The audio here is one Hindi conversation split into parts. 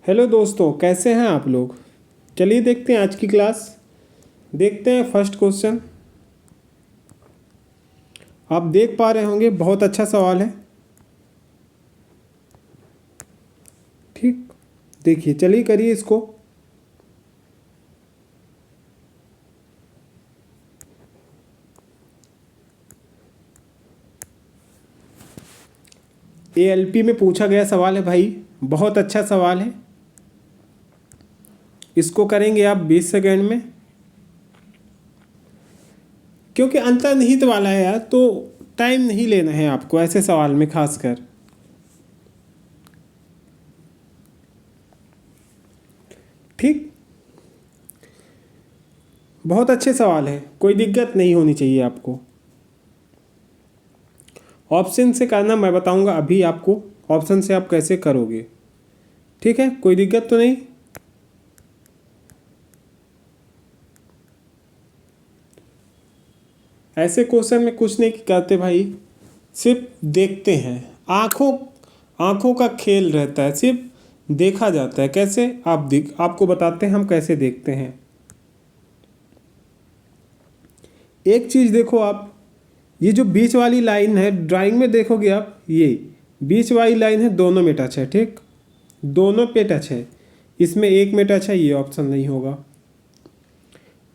हेलो दोस्तों, कैसे हैं आप लोग। चलिए देखते हैं आज की क्लास। देखते हैं फर्स्ट क्वेश्चन। आप देख पा रहे होंगे, बहुत अच्छा सवाल है। ठीक, देखिए, चलिए करिए इसको। एएलपी में पूछा गया सवाल है भाई, बहुत अच्छा सवाल है। इसको करेंगे आप 20 सेकेंड में, क्योंकि अंतर्निहित वाला है यार, तो टाइम नहीं लेना है आपको ऐसे सवाल में खासकर। ठीक, बहुत अच्छे सवाल है, कोई दिक्कत नहीं होनी चाहिए आपको। ऑप्शन से करना मैं बताऊंगा अभी आपको, ऑप्शन से आप कैसे करोगे। ठीक है, कोई दिक्कत तो नहीं। ऐसे क्वेश्चन में कुछ नहीं करते भाई, सिर्फ देखते हैं। आँखों आँखों का खेल रहता है, सिर्फ देखा जाता है। कैसे आपको बताते हैं हम कैसे देखते हैं। एक चीज़ देखो आप, ये जो बीच वाली लाइन है ड्राइंग में देखोगे आप, ये बीच वाली लाइन है, दोनों में टच है। ठीक, दोनों पे टच है, इसमें एक में टच है, ये ऑप्शन नहीं होगा।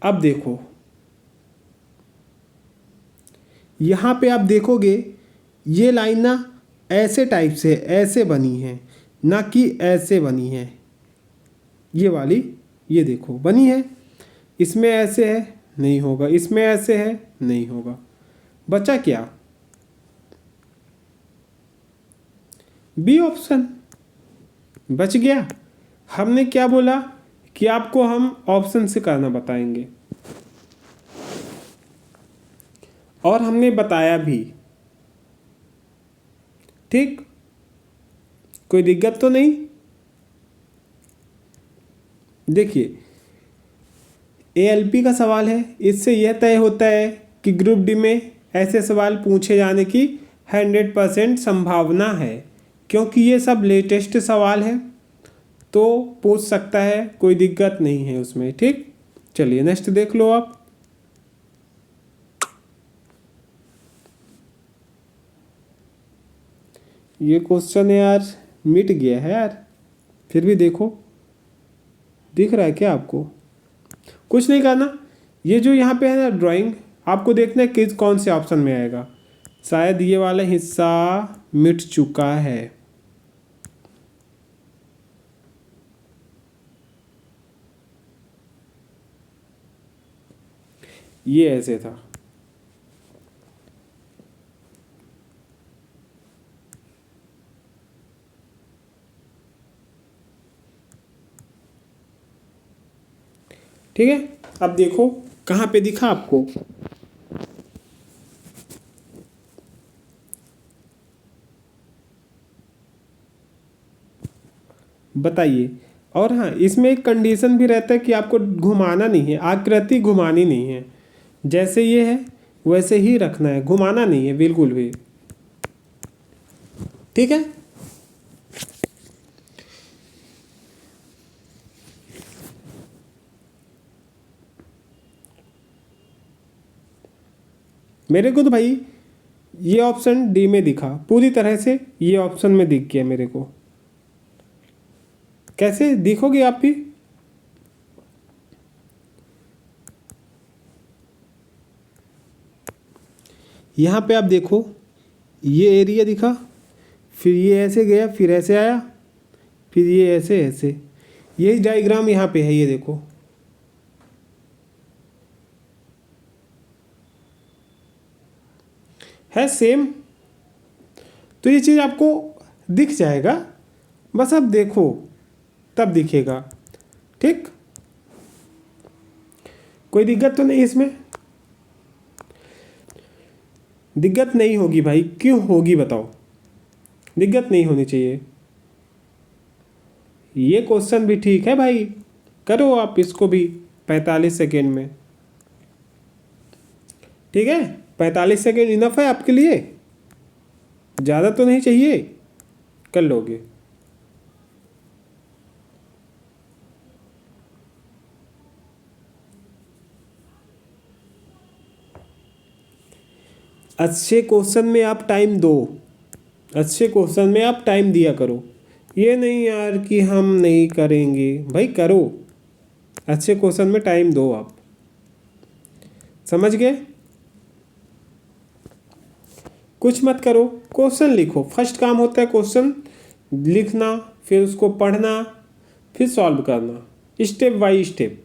अब देखो, यहाँ पे आप देखोगे ये लाइन ना ऐसे टाइप से ऐसे बनी है, ना कि ऐसे बनी है। ये वाली, ये देखो बनी है। इसमें ऐसे है, नहीं होगा। इसमें ऐसे है, नहीं होगा। बचा क्या? बी ऑप्शन बच गया। हमने क्या बोला कि आपको हम ऑप्शन से करना बताएंगे, और हमने बताया भी। ठीक, कोई दिक्कत तो नहीं। देखिए, एएलपी का सवाल है, इससे यह तय होता है कि ग्रुप डी में ऐसे सवाल पूछे जाने की 100% संभावना है, क्योंकि ये सब लेटेस्ट सवाल है, तो पूछ सकता है, कोई दिक्कत नहीं है उसमें। ठीक, चलिए नेक्स्ट देख लो आप। ये क्वेश्चन यार मिट गया है यार, फिर भी देखो, दिख रहा है क्या आपको? कुछ नहीं करना, ये जो यहाँ पे है ना ड्राइंग, आपको देखना है किस कौन से ऑप्शन में आएगा। शायद ये वाला हिस्सा मिट चुका है। ये ऐसे था। ठीक है, अब देखो कहाँ पे दिखा आपको। बताइए। और हाँ, इसमें एक कंडीशन भी रहता है कि आपको घुमाना नहीं है, आकृति घुमानी नहीं है। जैसे ये है वैसे ही रखना है, घुमाना नहीं है बिल्कुल भी। ठीक है, मेरे को तो भाई ये ऑप्शन डी में दिखा पूरी तरह से, ये ऑप्शन में दिख गया मेरे को। कैसे दिखोगे आप भी? यहाँ पे आप देखो, ये एरिया दिखा, फिर ये ऐसे गया, फिर ऐसे आया, फिर ये ऐसे ऐसे। यही डायग्राम यहाँ पे है, ये देखो। है सेम, तो ये चीज़ आपको दिख जाएगा, बस आप देखो तब दिखेगा। ठीक, कोई दिक्कत तो नहीं इसमें। दिक्कत नहीं होगी भाई, क्यों होगी बताओ? दिक्कत नहीं होनी चाहिए। ये क्वेश्चन भी ठीक है भाई, करो आप इसको भी 45 सेकेंड में। ठीक है, 45 सेकेंड इनफ है आपके लिए, ज़्यादा तो नहीं चाहिए, कर लोगे। अच्छे क्वेश्चन में आप टाइम दो, अच्छे क्वेश्चन में आप टाइम दिया करो। ये नहीं यार कि हम नहीं करेंगे, भाई करो, अच्छे क्वेश्चन में टाइम दो आप। समझ गए? कुछ मत करो, क्वेश्चन लिखो। फर्स्ट काम होता है क्वेश्चन लिखना, फिर उसको पढ़ना, फिर सॉल्व करना स्टेप बाय स्टेप।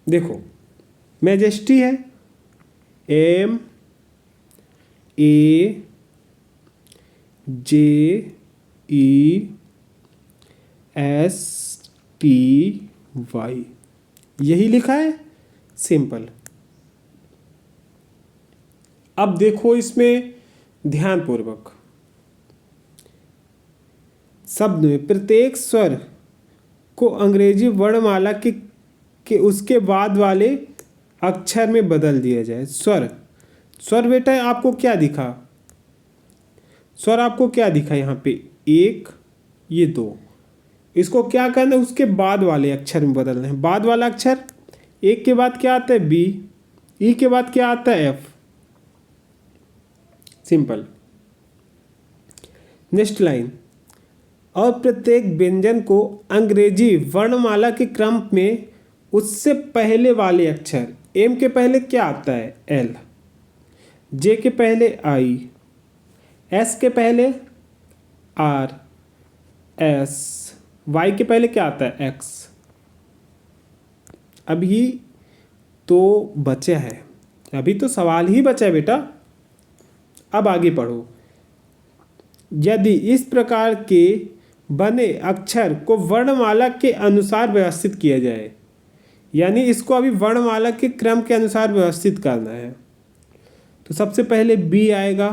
देखो मैजेस्टी है, M A J E S T Y, यही लिखा है, सिंपल। अब देखो इसमें ध्यानपूर्वक, शब्द में प्रत्येक स्वर को अंग्रेजी वर्णमाला के उसके बाद वाले अक्षर में बदल दिया जाए। स्वर, स्वर बेटा आपको क्या दिखा, स्वर आपको क्या दिखा यहाँ पे, एक, ये दो, इसको क्या करना है, उसके बाद वाले अक्षर में बदलना है। बाद वाला अक्षर, एक के बाद क्या आता है बी, ई के बाद क्या आता है एफ, सिंपल। नेक्स्ट लाइन, और प्रत्येक व्यंजन को अंग्रेजी वर्णमाला के क्रम में उससे पहले वाले अक्षर, एम के पहले क्या आता है एल, जे के पहले आई, एस के पहले आर, एस, वाई के पहले क्या आता है एक्स। अभी तो बचा है, अभी तो सवाल ही बचा है बेटा। अब आगे पढ़ो। यदि इस प्रकार के बने अक्षर को वर्णमाला के अनुसार व्यवस्थित किया जाए, यानी इसको अभी वर्णमाला के क्रम के अनुसार व्यवस्थित करना है, तो सबसे पहले बी आएगा,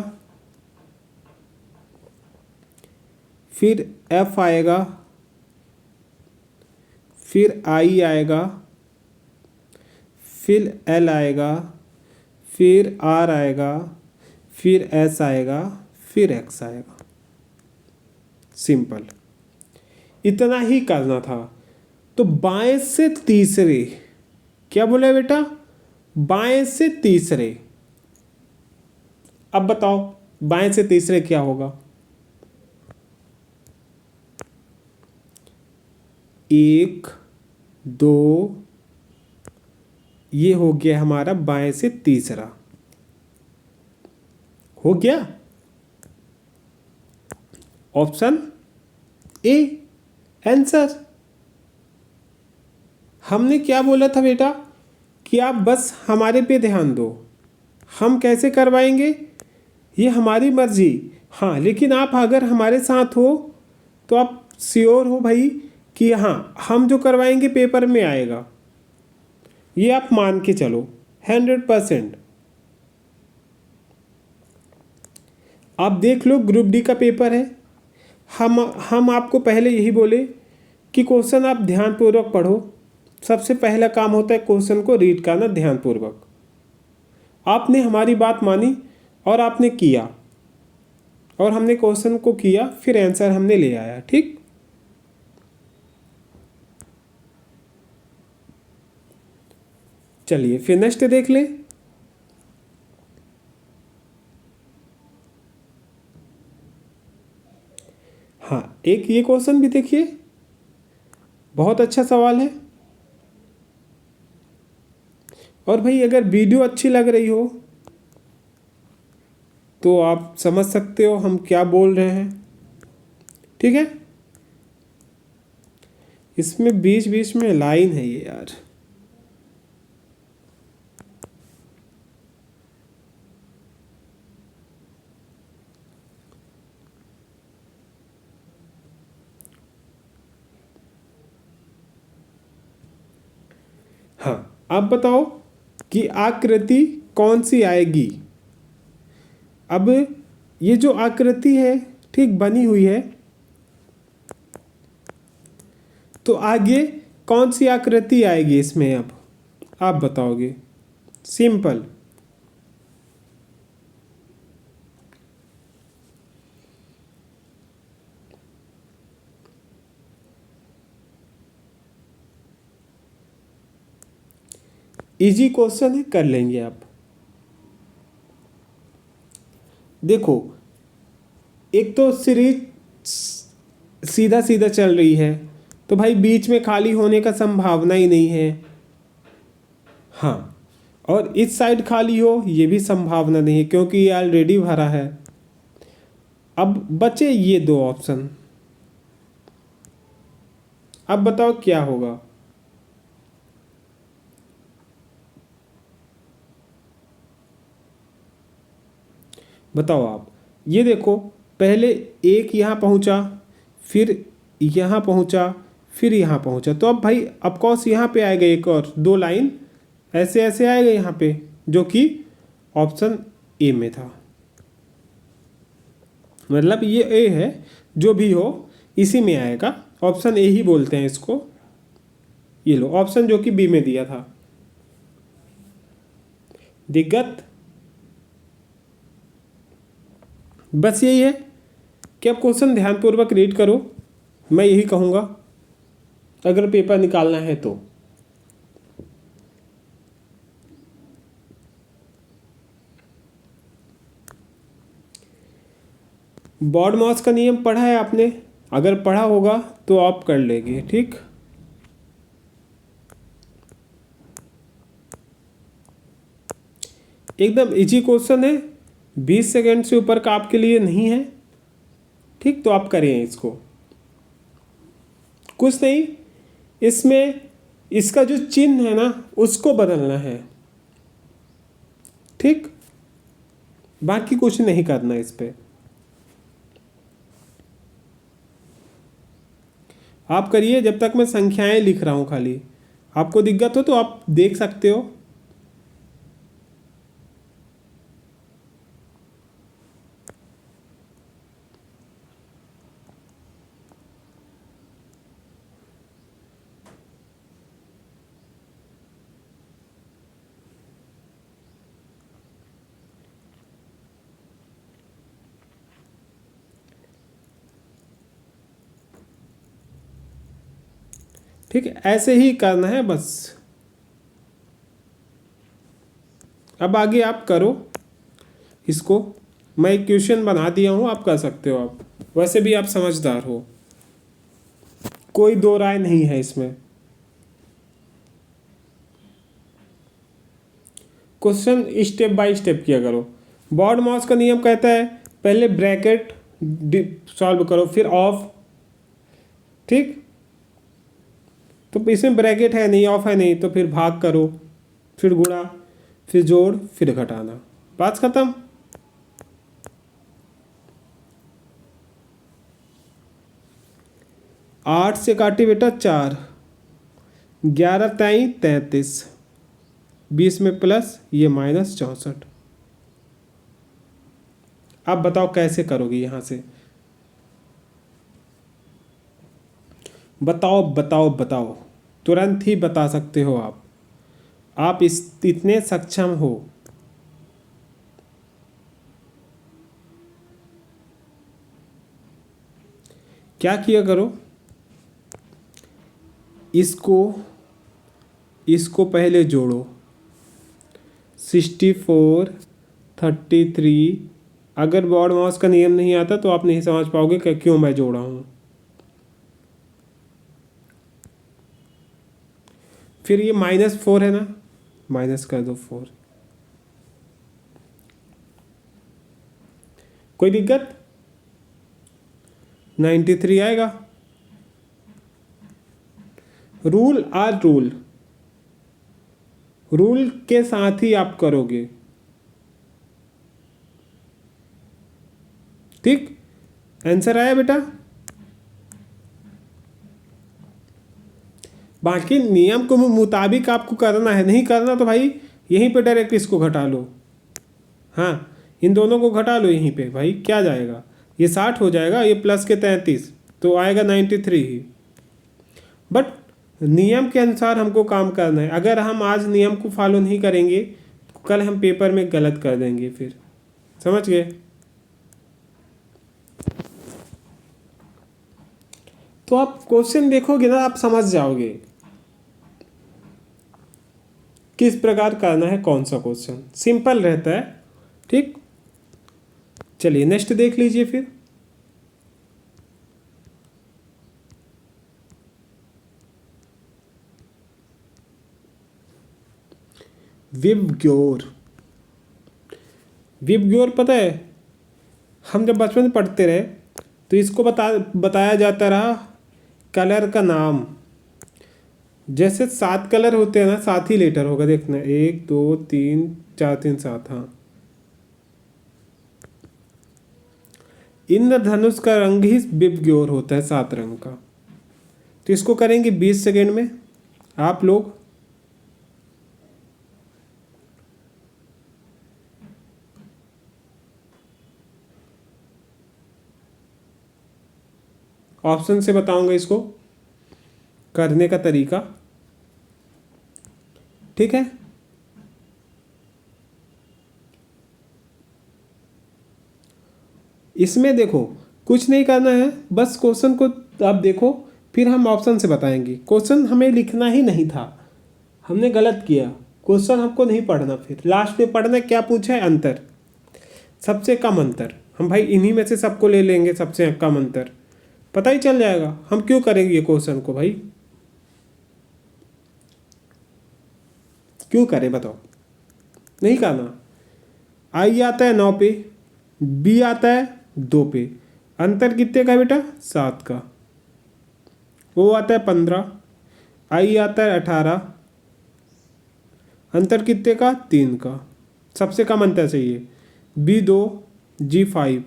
फिर एफ आएगा, फिर आई आएगा, फिर एल आएगा, फिर आर आएगा, फिर एस आएगा, फिर एक्स आएगा। सिंपल, इतना ही करना था। तो बाएं से तीसरे, क्या बोला बेटा, बाएं से तीसरे। अब बताओ बाएं से तीसरे क्या होगा, एक, दो, ये हो गया हमारा बाएं से तीसरा, हो गया ऑप्शन ए आंसर। हमने क्या बोला था बेटा कि आप बस हमारे पे ध्यान दो, हम कैसे करवाएंगे ये हमारी मर्जी। हाँ, लेकिन आप अगर हमारे साथ हो तो आप श्योर हो भाई कि हाँ हम जो करवाएंगे पेपर में आएगा, ये आप मान के चलो 100%। आप देख लो ग्रुप डी का पेपर है, हम आपको पहले यही बोले कि क्वेश्चन आप ध्यानपूर्वक पढ़ो। सबसे पहला काम होता है क्वेश्चन को रीड करना ध्यानपूर्वक। आपने हमारी बात मानी और आपने किया, और हमने क्वेश्चन को किया, फिर आंसर हमने ले आया, ठीक। चलिए फिर नेक्स्ट देख ले। हाँ, एक ये क्वेश्चन भी देखिए, बहुत अच्छा सवाल है। और भाई अगर वीडियो अच्छी लग रही हो तो आप समझ सकते हो हम क्या बोल रहे हैं, ठीक है। इसमें बीच बीच में लाइन है ये यार, हाँ। आप बताओ कि आकृति कौन सी आएगी। अब ये जो आकृति है, ठीक, बनी हुई है, तो आगे कौन सी आकृति आएगी इसमें, अब आप बताओगे। सिंपल, इजी क्वेश्चन है, कर लेंगे आप। देखो, एक तो सीरीज सीधा सीधा चल रही है, तो भाई बीच में खाली होने का संभावना ही नहीं है। हाँ, और इस साइड खाली हो ये भी संभावना नहीं है, क्योंकि ये ऑलरेडी भरा है। अब बचे ये दो ऑप्शन। अब बताओ क्या होगा। बताओ आप। ये देखो, पहले एक यहाँ पहुँचा, फिर यहाँ पहुँचा, फिर यहाँ पहुँचा, तो अब भाई ऑफकोर्स यहाँ पे आएगा एक और दो लाइन ऐसे ऐसे आएगा यहाँ पे, जो कि ऑप्शन ए में था। मतलब ये ए है, जो भी हो इसी में आएगा, ऑप्शन ए ही बोलते हैं इसको। ये लो ऑप्शन जो कि बी में दिया था। दिक्कत बस यही है कि आप क्वेश्चन ध्यानपूर्वक रीड करो, मैं यही कहूँगा अगर पेपर निकालना है तो। बॉड मॉस का नियम पढ़ा है आपने? अगर पढ़ा होगा तो आप कर लेंगे, ठीक। एकदम इजी क्वेश्चन है, 20 सेकेंड से ऊपर का आपके लिए नहीं है, ठीक। तो आप करें इसको, कुछ नहीं, इसमें इसका जो चिन्ह है ना उसको बदलना है, ठीक। बाकी कुछ नहीं करना इस पे। आप करिए जब तक मैं संख्याएं लिख रहा हूं, खाली आपको दिक्कत हो तो आप देख सकते हो। ठीक है, ऐसे ही करना है बस। अब आगे आप करो इसको, मैं एक क्वेश्चन बना दिया हूँ, आप कर सकते हो। आप वैसे भी आप समझदार हो, कोई दो राय नहीं है इसमें। क्वेश्चन स्टेप बाय स्टेप किया करो। बॉड मॉस का नियम कहता है पहले ब्रैकेट सॉल्व करो फिर ऑफ, ठीक। तो इसमें ब्रैकेट है नहीं, ऑफ है नहीं, तो फिर भाग करो, फिर गुणा, फिर जोड़, फिर घटाना, बात खत्म। आठ से काटी बेटा 4, 11 ताई 33, 20 में प्लस ये -64। अब बताओ कैसे करोगे यहाँ से, बताओ बताओ बताओ, तुरंत ही बता सकते हो आप इस इतने सक्षम हो। क्या किया करो, इसको पहले जोड़ो, 64 33। अगर बॉड मॉस का नियम नहीं आता तो आप नहीं समझ पाओगे कि क्यों मैं जोड़ा हूँ। फिर ये -4 है ना, माइनस कर दो 4। कोई दिक्कत, 93 आएगा। रूल आर रूल के साथ ही आप करोगे, ठीक। आंसर आया बेटा। बाकी नियम के मुताबिक आपको करना है, नहीं करना तो भाई यहीं पे डायरेक्ट इसको घटा लो। हाँ, इन दोनों को घटा लो यहीं पे, भाई क्या जाएगा, ये 60 हो जाएगा, ये प्लस के 33 तो आएगा 93 ही। बट नियम के अनुसार हमको काम करना है। अगर हम आज नियम को फॉलो नहीं करेंगे तो कल हम पेपर में गलत कर देंगे, फिर समझ गए। तो आप क्वेश्चन देखोगे ना, आप समझ जाओगे किस प्रकार करना है, कौन सा क्वेश्चन सिंपल रहता है, ठीक। चलिए नेक्स्ट देख लीजिए फिर। विबग्योर। विबग्योर पता है, हम जब बचपन में पढ़ते रहे तो इसको बताया जाता रहा कलर का नाम। जैसे 7 कलर होते हैं ना, 7 ही लेटर होगा, देखना 1 2 3 4 3 7। हाँ, इंद्रधनुष का रंग ही विबग्योर होता है, 7 रंग का। तो इसको करेंगे 20 सेकेंड में आप लोग। ऑप्शन से बताऊंगा इसको करने का तरीका, ठीक है। इसमें देखो कुछ नहीं करना है, बस क्वेश्चन को आप देखो, फिर हम ऑप्शन से बताएंगे। क्वेश्चन हमें लिखना ही नहीं था, हमने गलत किया। क्वेश्चन हमको नहीं पढ़ना, फिर लास्ट में पढ़ना क्या पूछा है, अंतर, सबसे कम अंतर। हम भाई इन्हीं में से सबको ले लेंगे, सबसे कम अंतर पता ही चल जाएगा। हम क्यों करेंगे ये क्वेश्चन को भाई, क्यों करें बताओ, नहीं करना। आई आता है 9 पे, बी आता है 2 पे, अंतर कितने का है बेटा, 7 का। ओ आता है 15, आई आता है 18, अंतर कितने का, 3 का। सबसे कम अंतर चाहिए, बी 2 जी 5,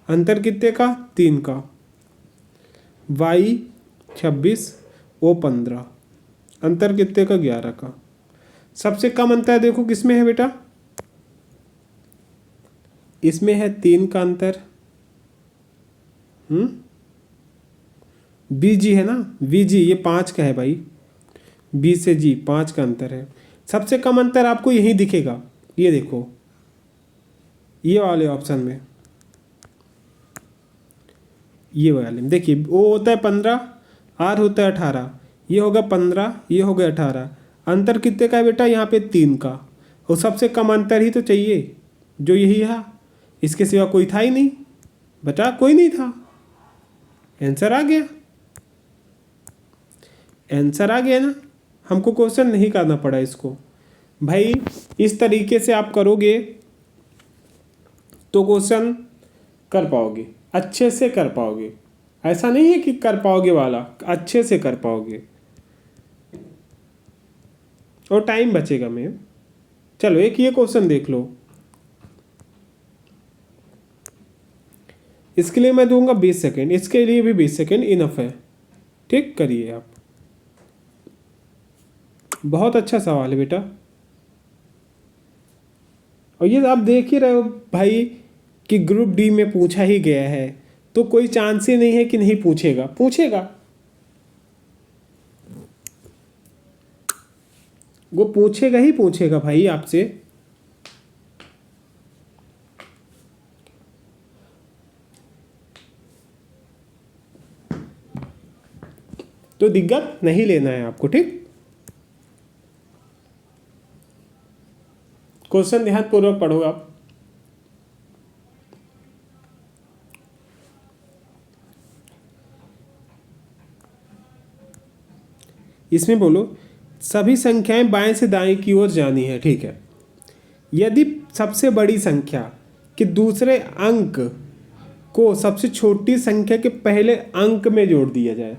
अंतर कितने का, 3 का। वाई 26 ओ 15, अंतर कितने का, 11 का। सबसे कम अंतर देखो किसमें है बेटा, इसमें है 3 का अंतर। बी जी है ना, बी जी ये 5 का है भाई, बी से जी 5 का अंतर है। सबसे कम अंतर आपको यही दिखेगा, ये देखो ये वाले ऑप्शन में, ये वाले में देखिए, ओ होता है 15, आर होता है 18, ये होगा 15, ये होगा 18, अंतर कितने का है बेटा, यहाँ पे 3 का। और सबसे कम अंतर ही तो चाहिए, जो यही है, इसके सिवा कोई था ही नहीं, बचा कोई नहीं था। आंसर आ गया, आंसर आ गया ना, हमको क्वेश्चन नहीं करना पड़ा इसको। भाई इस तरीके से आप करोगे तो क्वेश्चन कर पाओगे, अच्छे से कर पाओगे। ऐसा नहीं है कि कर पाओगे वाला, अच्छे से कर पाओगे और टाइम बचेगा मैम। चलो एक ये क्वेश्चन देख लो, इसके लिए मैं दूंगा 20 सेकेंड, इसके लिए भी 20 सेकेंड इनफ है, ठीक। करिए आप, बहुत अच्छा सवाल है बेटा। और ये आप देख ही रहे हो भाई कि ग्रुप डी में पूछा ही गया है, तो कोई चांस ही नहीं है कि नहीं पूछेगा, पूछेगा, वो पूछेगा ही पूछेगा भाई आपसे। तो दिक्कत नहीं लेना है आपको, ठीक। क्वेश्चन ध्यानपूर्वक पढ़ो आप। इसमें बोलो सभी संख्याएं बाएं से दाएं की ओर जानी है, ठीक है। यदि सबसे बड़ी संख्या के दूसरे अंक को सबसे छोटी संख्या के पहले अंक में जोड़ दिया जाए,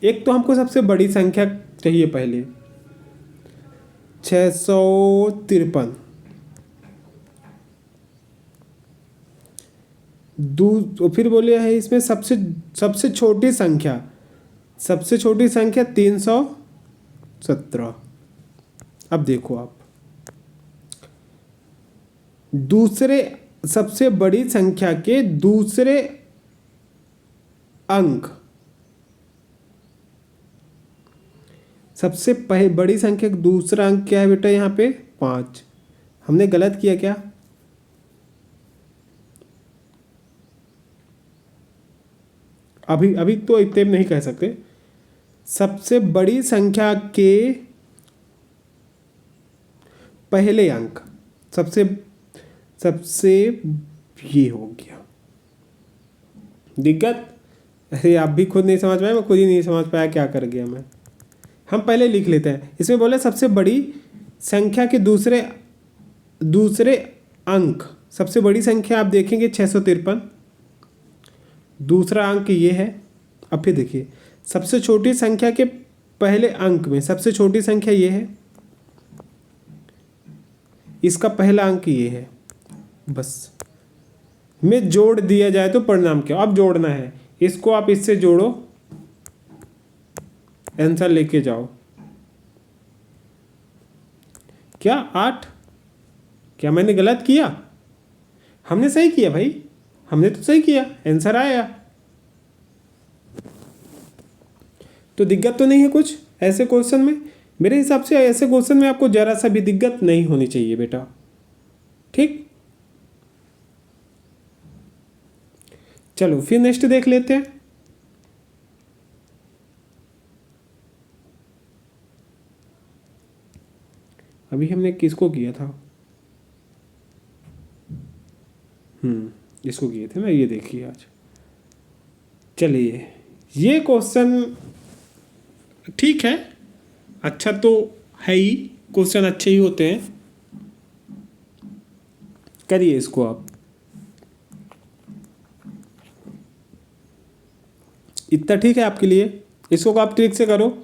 एक तो हमको सबसे बड़ी संख्या चाहिए पहले, 653। तो फिर बोले है इसमें सबसे सबसे छोटी संख्या, सबसे छोटी संख्या 317। अब देखो आप, दूसरे सबसे बड़ी संख्या के दूसरे अंक, सबसे बड़ी संख्या का दूसरा अंक क्या है बेटा, यहाँ पे 5। हमने गलत किया क्या, अभी तो इतने नहीं कह सकते। सबसे बड़ी संख्या के पहले अंक, सबसे सबसे ये हो गया। दिक्कत? अरे आप भी खुद नहीं समझ पाए, मैं खुद ही नहीं समझ पाया क्या कर गया मैं। हम पहले लिख लेते हैं। इसमें बोले सबसे बड़ी संख्या के दूसरे दूसरे अंक, सबसे बड़ी संख्या आप देखेंगे 653, दूसरा अंक ये है। अब फिर देखिए सबसे छोटी संख्या के पहले अंक में सबसे छोटी संख्या ये है, इसका पहला अंक ये है। बस में जोड़ दिया जाए तो परिणाम क्या? अब जोड़ना है, इसको आप इससे जोड़ो, आंसर लेके जाओ। क्या 8? क्या मैंने गलत किया? हमने सही किया भाई, हमने तो सही किया, आंसर आया। तो दिक्कत तो नहीं है कुछ ऐसे क्वेश्चन में? मेरे हिसाब से ऐसे क्वेश्चन में आपको जरा सा भी दिक्कत नहीं होनी चाहिए बेटा, ठीक। चलो फिर नेक्स्ट देख लेते हैं। अभी हमने किसको किया था? इसको किए थे ना, ये देखिए आज। चलिए ये क्वेश्चन ठीक है, अच्छा तो है ही, क्वेश्चन अच्छे ही होते हैं। करिए इसको आप। इतना ठीक है आपके लिए, इसको आप ट्रिक से करो।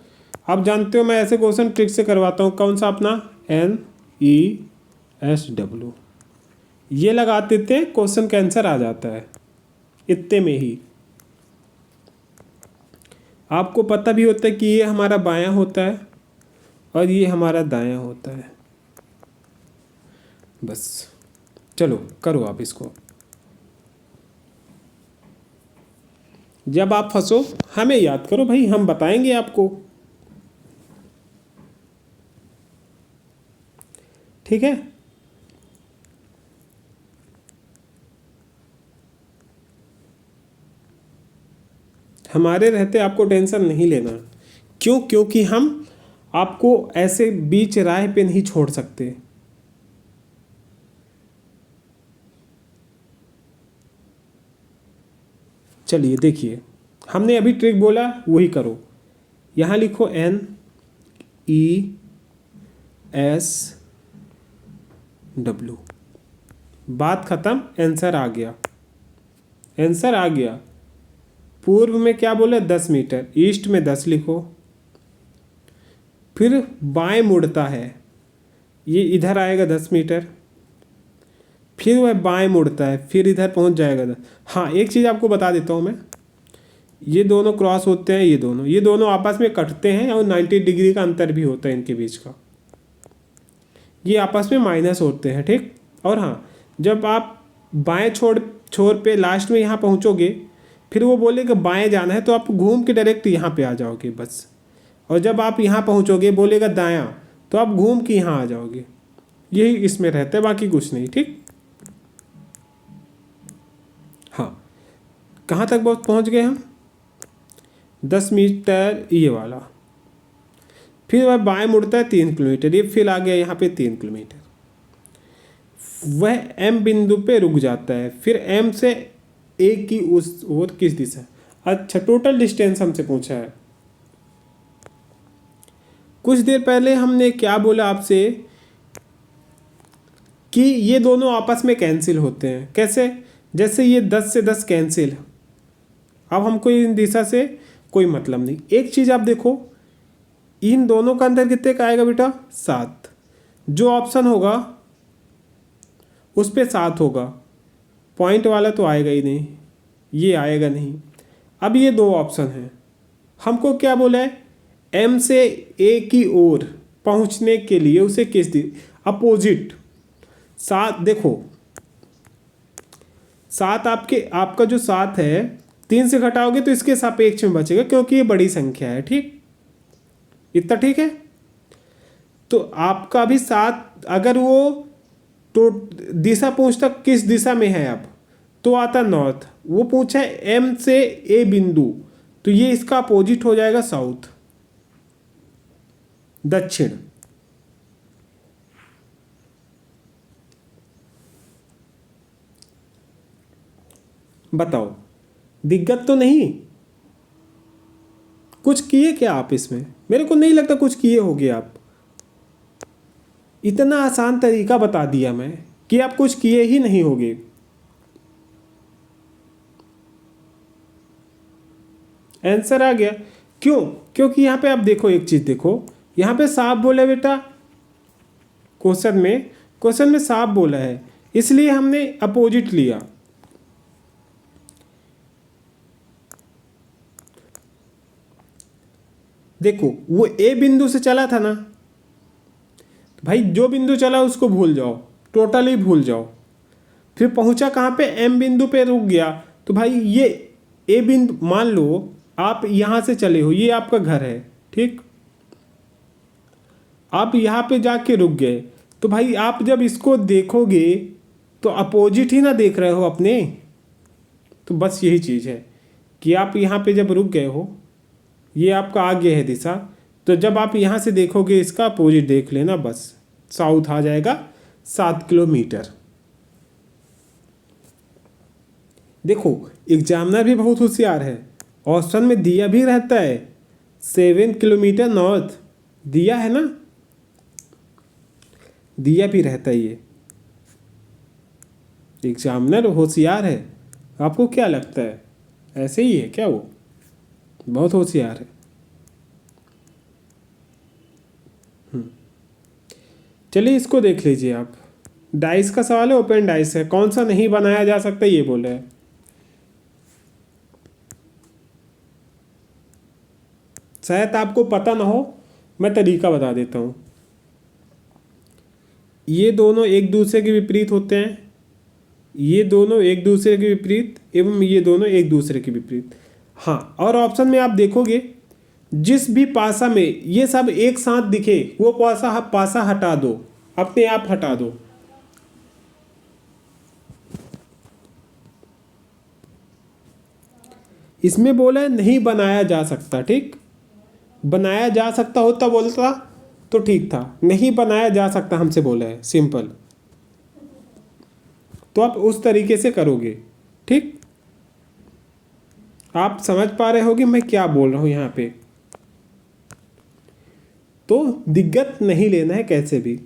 आप जानते हो मैं ऐसे क्वेश्चन ट्रिक से करवाता हूँ। कौन सा? अपना NESW, ये लगा देते हैं, क्वेश्चन का आंसर आ जाता है इतने में ही। आपको पता भी होता है कि ये हमारा बायां होता है और ये हमारा दायां होता है। बस चलो करो आप इसको। जब आप फंसो हमें याद करो भाई, हम बताएंगे आपको, ठीक है। हमारे रहते आपको टेंशन नहीं लेना। क्यों? क्योंकि हम आपको ऐसे बीच राह पे नहीं छोड़ सकते। चलिए देखिए, हमने अभी ट्रिक बोला वही करो। यहाँ लिखो NESW, बात खत्म, आंसर आ गया, आंसर आ गया। पूर्व में क्या बोले? 10 मीटर, ईस्ट में 10 लिखो। फिर बाएं मुड़ता है, ये इधर आएगा 10 मीटर, फिर वह बाएं मुड़ता है, फिर इधर पहुंच जाएगा 10। हाँ एक चीज़ आपको बता देता हूँ मैं, ये दोनों क्रॉस होते हैं, ये दोनों आपस में कटते हैं और 90 डिग्री का अंतर भी होता है इनके बीच का, ये आपस में माइनस होते हैं, ठीक। और हाँ, जब आप बाएं छोर पे लास्ट में यहाँ पहुँचोगे, फिर वो बोलेगा बाएं जाना है, तो आप घूम के डायरेक्ट यहाँ पे आ जाओगे बस। और जब आप यहाँ पहुँचोगे बोलेगा दायां, तो आप घूम के यहाँ आ जाओगे। यही इसमें रहता है, बाकी कुछ नहीं, ठीक। हाँ कहाँ तक बहुत पहुँच गए हम? 10 मीटर ये वाला, फिर वह बाएं मुड़ता है 3 किलोमीटर, ये फिर आ गया यहाँ पे 3 किलोमीटर। वह M बिंदु पे रुक जाता है, फिर M से A की उस ओर किस दिशा? अच्छा टोटल डिस्टेंस हमसे पूछा है। कुछ देर पहले हमने क्या बोला आपसे कि ये दोनों आपस में कैंसिल होते हैं। कैसे? जैसे ये 10 से 10 कैंसिल, अब हमको इन दिशा से कोई मतलब नहीं। एक चीज़ आप देखो, इन दोनों का अंतर कितने का आएगा बेटा? 7। जो ऑप्शन होगा उस पे 7 होगा, पॉइंट वाला तो आएगा ही नहीं, ये आएगा नहीं। अब ये 2 ऑप्शन हैं, हमको क्या बोला है? M से A की ओर पहुंचने के लिए उसे किस अपोजिट 7, देखो 7 आपका जो 7 है, 3 से घटाओगे तो इसके सापेक्ष में बचेगा, क्योंकि ये बड़ी संख्या है, ठीक। इतना ठीक है। तो आपका भी 7, अगर वो तो दिशा पूछता किस दिशा में है अब, तो आता नॉर्थ। वो पूछा है M से A बिंदु, तो ये इसका अपोजिट हो जाएगा साउथ, दक्षिण। बताओ, दिक्कत तो नहीं? कुछ किए क्या आप इसमें? मेरे को नहीं लगता कुछ किए होगे आप। इतना आसान तरीका बता दिया मैं कि आप कुछ किए ही नहीं होगे। आंसर आ गया। क्यों? क्योंकि यहाँ पे आप देखो, एक चीज देखो, यहाँ पे साफ बोला बेटा, क्वेश्चन में साफ बोला है, इसलिए हमने अपोजिट लिया। देखो वो ए बिंदु से चला था ना, तो भाई जो बिंदु चला उसको भूल जाओ, टोटली भूल जाओ। फिर पहुंचा कहाँ पे? एम बिंदु पे रुक गया। तो भाई ये ए बिंदु, मान लो आप यहाँ से चले हो, ये आपका घर है, ठीक? आप यहाँ पे जाके रुक गए, तो भाई आप जब इसको देखोगे तो अपोजिट ही ना देख रहे हो अपने। तो बस यही चीज़ है कि आप यहाँ पे जब रुक गए हो, ये आपका आगे है दिशा, तो जब आप यहाँ से देखोगे इसका अपोजिट देख लेना, बस साउथ आ जाएगा 7 किलोमीटर। देखो एग्जामिनर भी बहुत होशियार है, ऑप्शन में दिया भी रहता है 7 किलोमीटर नॉर्थ, दिया है ना, दिया भी रहता है। ये एग्जामिनर होशियार है, आपको क्या लगता है ऐसे ही है क्या? वो बहुत होशियार है। चलिए इसको देख लीजिए आप। डाइस का सवाल है, ओपन डाइस है, कौन सा नहीं बनाया जा सकता ये बोले है। शायद आपको पता ना हो, मैं तरीका बता देता हूँ। ये दोनों एक दूसरे के विपरीत होते हैं, ये दोनों एक दूसरे के विपरीत, एवं ये दोनों एक दूसरे के विपरीत। हाँ, और ऑप्शन में आप देखोगे जिस भी पासा में ये सब एक साथ दिखे वो पासा पासा हटा दो, अपने आप हटा दो। इसमें बोला है नहीं बनाया जा सकता, ठीक? बनाया जा सकता होता बोलता तो ठीक था, नहीं बनाया जा सकता हमसे बोला है, सिंपल। तो आप उस तरीके से करोगे, ठीक? आप समझ पा रहे होगे मैं क्या बोल रहा हूं यहाँ पे। तो दिक्कत नहीं लेना है कैसे भी।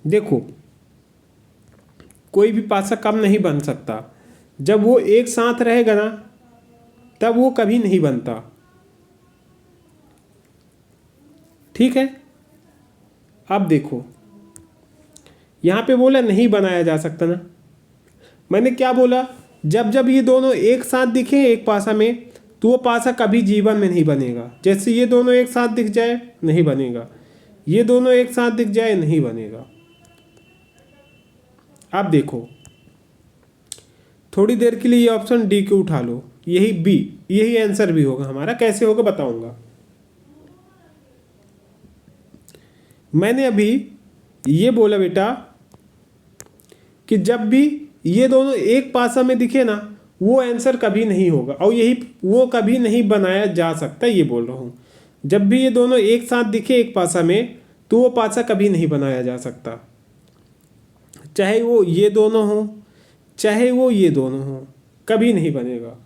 देखो कोई भी पासा कम नहीं बन सकता, जब वो एक साथ रहेगा ना तब वो कभी नहीं बनता, ठीक है? अब देखो यहाँ पे बोला नहीं बनाया जा सकता ना, मैंने क्या बोला? जब जब ये दोनों एक साथ दिखे एक पासा में, तो वो पासा कभी जीवन में नहीं बनेगा। जैसे ये दोनों एक साथ दिख जाए नहीं बनेगा, ये दोनों एक साथ दिख जाए नहीं बनेगा। आप देखो थोड़ी देर के लिए ये ऑप्शन डी को उठा लो, यही बी, यही आंसर भी होगा हमारा। कैसे होगा बताऊंगा। मैंने अभी ये बोला बेटा कि जब भी ये दोनों एक पासा में दिखे ना वो आंसर कभी नहीं होगा, और यही वो कभी नहीं बनाया जा सकता, ये बोल रहा हूँ। जब भी ये दोनों एक साथ दिखे एक पासा में तो वो पासा कभी नहीं बनाया जा सकता, चाहे वो ये दोनों हो चाहे वो ये दोनों हो, कभी नहीं बनेगा।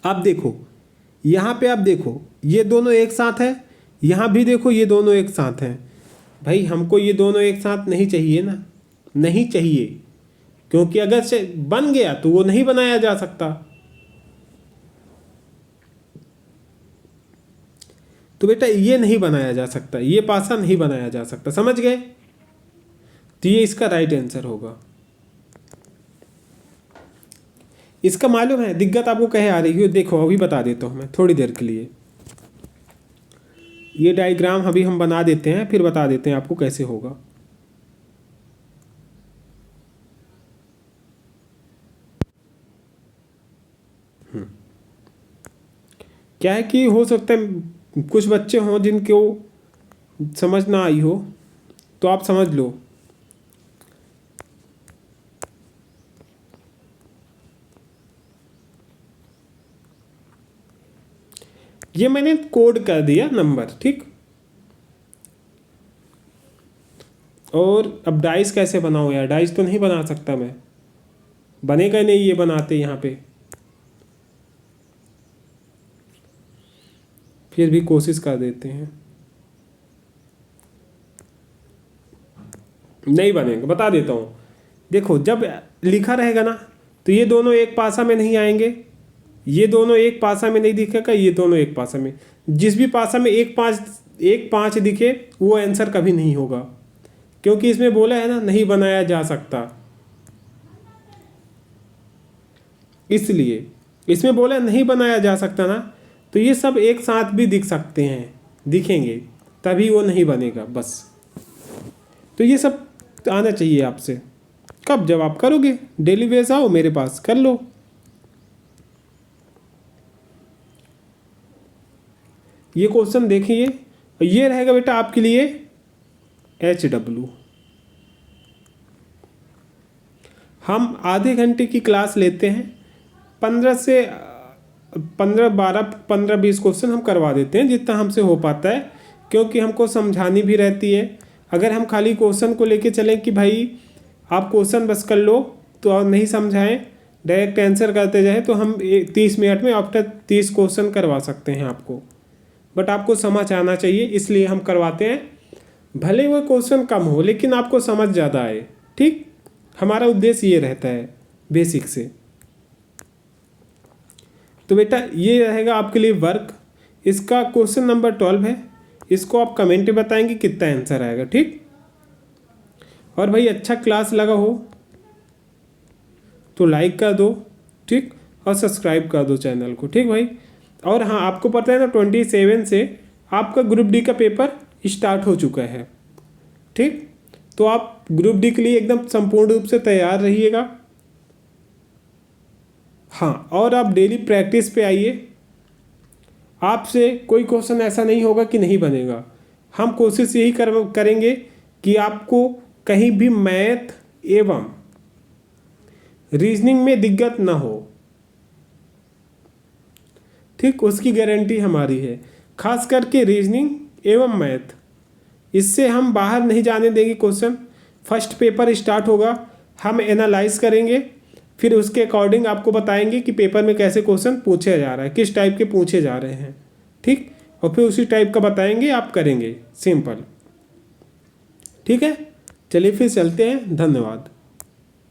आप देखो यहाँ पे, आप देखो ये दोनों एक साथ है, यहाँ भी देखो ये दोनों एक साथ हैं। भाई हमको ये दोनों एक साथ नहीं चाहिए ना, नहीं चाहिए, क्योंकि अगर से बन गया तो वो नहीं बनाया जा सकता। तो बेटा ये नहीं बनाया जा सकता, ये पासा नहीं बनाया जा सकता, समझ गए? तो ये इसका राइट आंसर होगा। इसका मालूम है दिक्कत आपको कहे आ रही है? देखो अभी बता देता हूँ मैं थोड़ी देर के लिए। ये डायग्राम अभी हम बना देते हैं, फिर बता देते हैं आपको कैसे होगा। क्या है कि हो सकता है कुछ बच्चे हों जिनको समझ ना आई हो, तो आप समझ लो। ये मैंने कोड कर दिया नंबर, ठीक? और अब डाइस कैसे बनाओ यार, डाइस तो नहीं बना सकता मैं, बनेगा नहीं ये बनाते यहाँ पे। फिर भी कोशिश कर देते हैं, नहीं बनेगा, बता देता हूँ। देखो जब लिखा रहेगा ना तो ये दोनों एक पासा में नहीं आएंगे, ये दोनों एक पासा में नहीं दिखेगा, ये दोनों एक पासा में, जिस भी पासा में एक पाँच दिखे वो आंसर कभी नहीं होगा, क्योंकि इसमें बोला है ना नहीं बनाया जा सकता, इसलिए इसमें बोला नहीं बनाया जा सकता ना, तो ये सब एक साथ भी दिख सकते हैं, दिखेंगे तभी वो नहीं बनेगा बस। तो ये सब आना चाहिए आपसे। कब, जब आप करोगे, डेली बेस आओ मेरे पास कर लो। ये क्वेश्चन देखिए, ये रहेगा बेटा आपके लिए HW। हम आधे घंटे की क्लास लेते हैं, 15-20 क्वेश्चन हम करवा देते हैं जितना हमसे हो पाता है, क्योंकि हमको समझानी भी रहती है। अगर हम खाली क्वेश्चन को लेके चलें कि भाई आप क्वेश्चन बस कर लो तो और नहीं समझाएं, डायरेक्ट आंसर करते जाए, तो हम 30 मिनट में आफ्टर 30 क्वेश्चन करवा सकते हैं आपको, बट आपको समझ आना चाहिए इसलिए हम करवाते हैं। भले वो क्वेश्चन कम हो लेकिन आपको समझ ज़्यादा आए, ठीक, हमारा उद्देश्य ये रहता है बेसिक से। तो बेटा ये रहेगा आपके लिए वर्क, इसका क्वेश्चन नंबर 12 है, इसको आप कमेंट में बताएंगे कितना आंसर आएगा, ठीक। और भाई अच्छा क्लास लगा हो तो लाइक कर दो, ठीक, और सब्सक्राइब कर दो चैनल को, ठीक भाई। और हाँ, आपको पता है ना 27 से आपका ग्रुप डी का पेपर स्टार्ट हो चुका है, ठीक, तो आप ग्रुप डी के लिए एकदम संपूर्ण रूप से तैयार रहिएगा। हाँ, और आप डेली प्रैक्टिस पे आइए, आपसे कोई क्वेश्चन ऐसा नहीं होगा कि नहीं बनेगा। हम कोशिश यही करेंगे कि आपको कहीं भी मैथ एवं रीजनिंग में दिक्कत ना हो, ठीक, उसकी गारंटी हमारी है। खास करके रीजनिंग एवं मैथ, इससे हम बाहर नहीं जाने देंगे क्वेश्चन। फर्स्ट पेपर स्टार्ट होगा, हम एनालाइज करेंगे, फिर उसके अकॉर्डिंग आपको बताएंगे कि पेपर में कैसे क्वेश्चन पूछे जा रहा है, किस टाइप के पूछे जा रहे हैं, ठीक, और फिर उसी टाइप का बताएंगे, आप करेंगे, सिंपल, ठीक है। चलिए फिर चलते हैं, धन्यवाद।